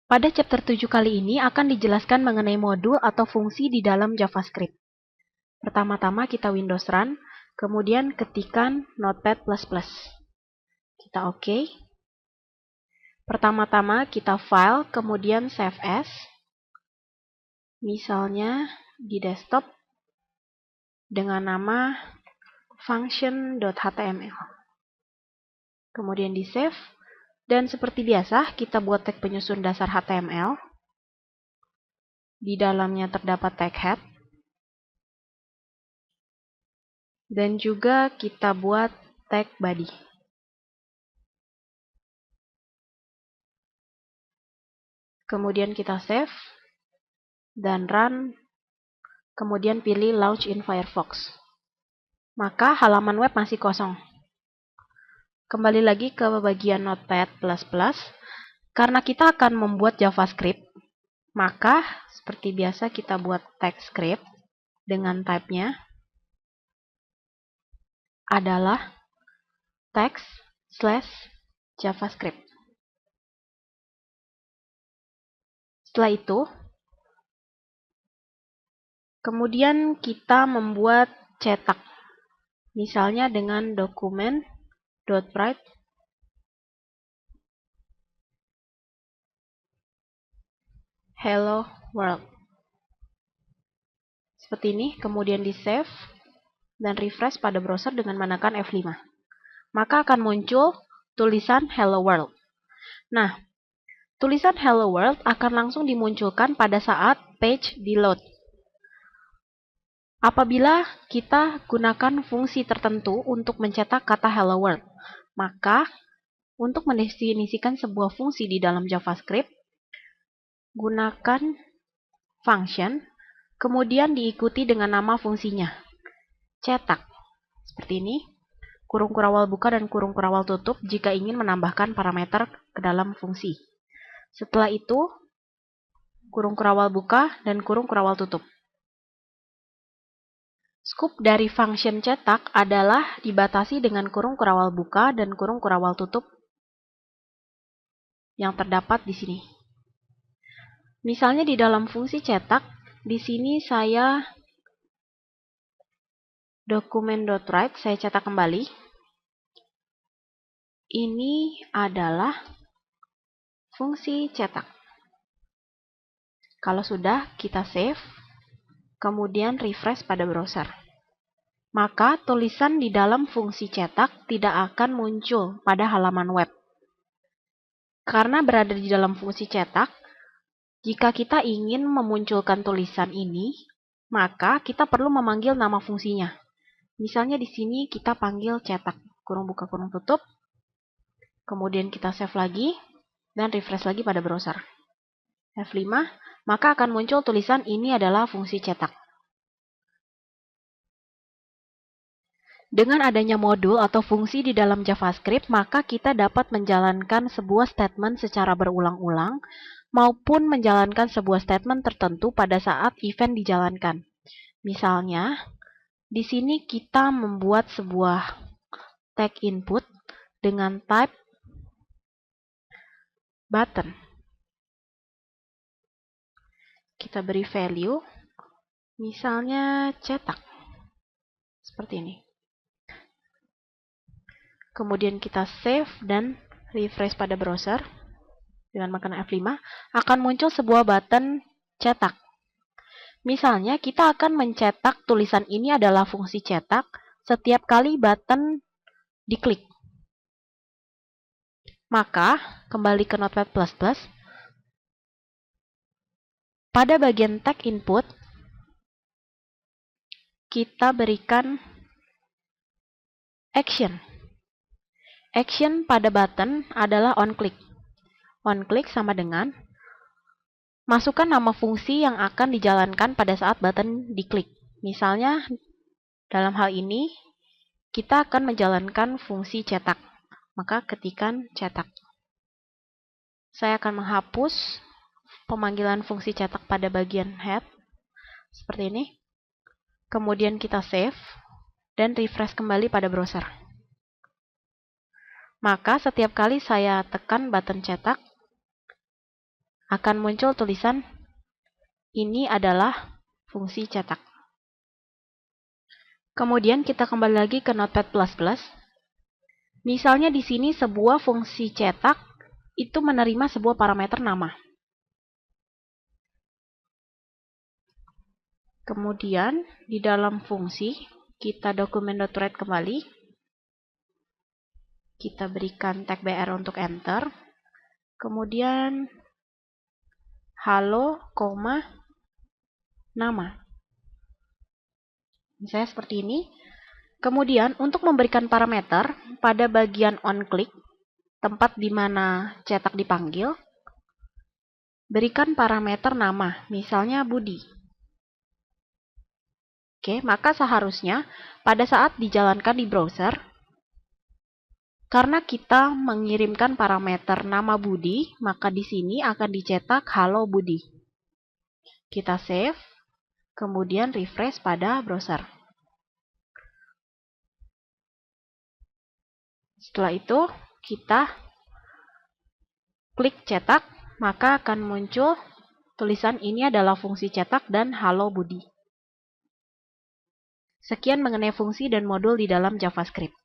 Pada chapter 7 kali ini akan dijelaskan mengenai modul atau fungsi di dalam JavaScript. Pertama-tama kita Windows Run, kemudian ketikkan Notepad++. Kita OK. Pertama-tama kita File, kemudian Save As. Misalnya di desktop dengan nama function.html. Kemudian di save. Dan seperti biasa, kita buat tag penyusun dasar HTML. Di dalamnya terdapat tag head. Dan juga kita buat tag body. Kemudian kita save. Dan run. Kemudian pilih Launch in Firefox. Maka halaman web masih kosong. Kembali lagi ke bagian Notepad++. Karena kita akan membuat JavaScript, maka seperti biasa kita buat tag script dengan type-nya adalah text/JavaScript. Setelah itu, kemudian kita membuat cetak. Misalnya dengan dokumen.write hello world. Seperti ini, kemudian di save dan refresh pada browser dengan menekan F5. Maka akan muncul tulisan hello world. Nah, tulisan hello world akan langsung dimunculkan pada saat page di load. Apabila kita gunakan fungsi tertentu untuk mencetak kata hello world, maka untuk mendefinisikan sebuah fungsi di dalam JavaScript, gunakan function, kemudian diikuti dengan nama fungsinya. Cetak. Seperti ini. Kurung kurawal buka dan kurung kurawal tutup jika ingin menambahkan parameter ke dalam fungsi. Setelah itu, kurung kurawal buka dan kurung kurawal tutup. Scope dari function cetak adalah dibatasi dengan kurung kurawal buka dan kurung kurawal tutup yang terdapat di sini. Misalnya di dalam fungsi cetak, di sini saya dokumen.write, saya cetak kembali. Ini adalah fungsi cetak. Kalau sudah, kita save, kemudian refresh pada browser. Maka tulisan di dalam fungsi cetak tidak akan muncul pada halaman web. Karena berada di dalam fungsi cetak, jika kita ingin memunculkan tulisan ini, maka kita perlu memanggil nama fungsinya. Misalnya di sini kita panggil cetak, kurung buka kurung tutup, kemudian kita save lagi, dan refresh lagi pada browser. F5, maka akan muncul tulisan ini adalah fungsi cetak. Dengan adanya modul atau fungsi di dalam JavaScript, maka kita dapat menjalankan sebuah statement secara berulang-ulang, maupun menjalankan sebuah statement tertentu pada saat event dijalankan. Misalnya, di sini kita membuat sebuah tag input dengan type button. Kita beri value, misalnya cetak. Seperti ini. Kemudian kita save dan refresh pada browser. Dengan menekan F5, akan muncul sebuah button cetak. Misalnya, kita akan mencetak tulisan ini adalah fungsi cetak setiap kali button diklik. Maka, kembali ke Notepad++. Pada bagian tag input, kita berikan action. Action pada button adalah onClick. OnClick sama dengan masukkan nama fungsi yang akan dijalankan pada saat button diklik. Misalnya, dalam hal ini, kita akan menjalankan fungsi cetak. Maka ketikkan cetak. Saya akan menghapus pemanggilan fungsi cetak pada bagian head. Seperti ini. Kemudian kita save dan refresh kembali pada browser. Maka setiap kali saya tekan button cetak, akan muncul tulisan ini adalah fungsi cetak. Kemudian kita kembali lagi ke Notepad++. Misalnya di sini sebuah fungsi cetak itu menerima sebuah parameter nama. Kemudian di dalam fungsi kita dokumen.write kembali. Kita berikan tag br untuk enter. Kemudian halo, nama. Misalnya seperti ini. Kemudian untuk memberikan parameter pada bagian onClick, tempat di mana cetak dipanggil, berikan parameter nama, misalnya Budi. Oke, maka seharusnya pada saat dijalankan di browser, karena kita mengirimkan parameter nama Budi, maka di sini akan dicetak halo Budi. Kita save, kemudian refresh pada browser. Setelah itu, kita klik cetak, maka akan muncul tulisan ini adalah fungsi cetak dan halo Budi. Sekian mengenai fungsi dan modul di dalam JavaScript.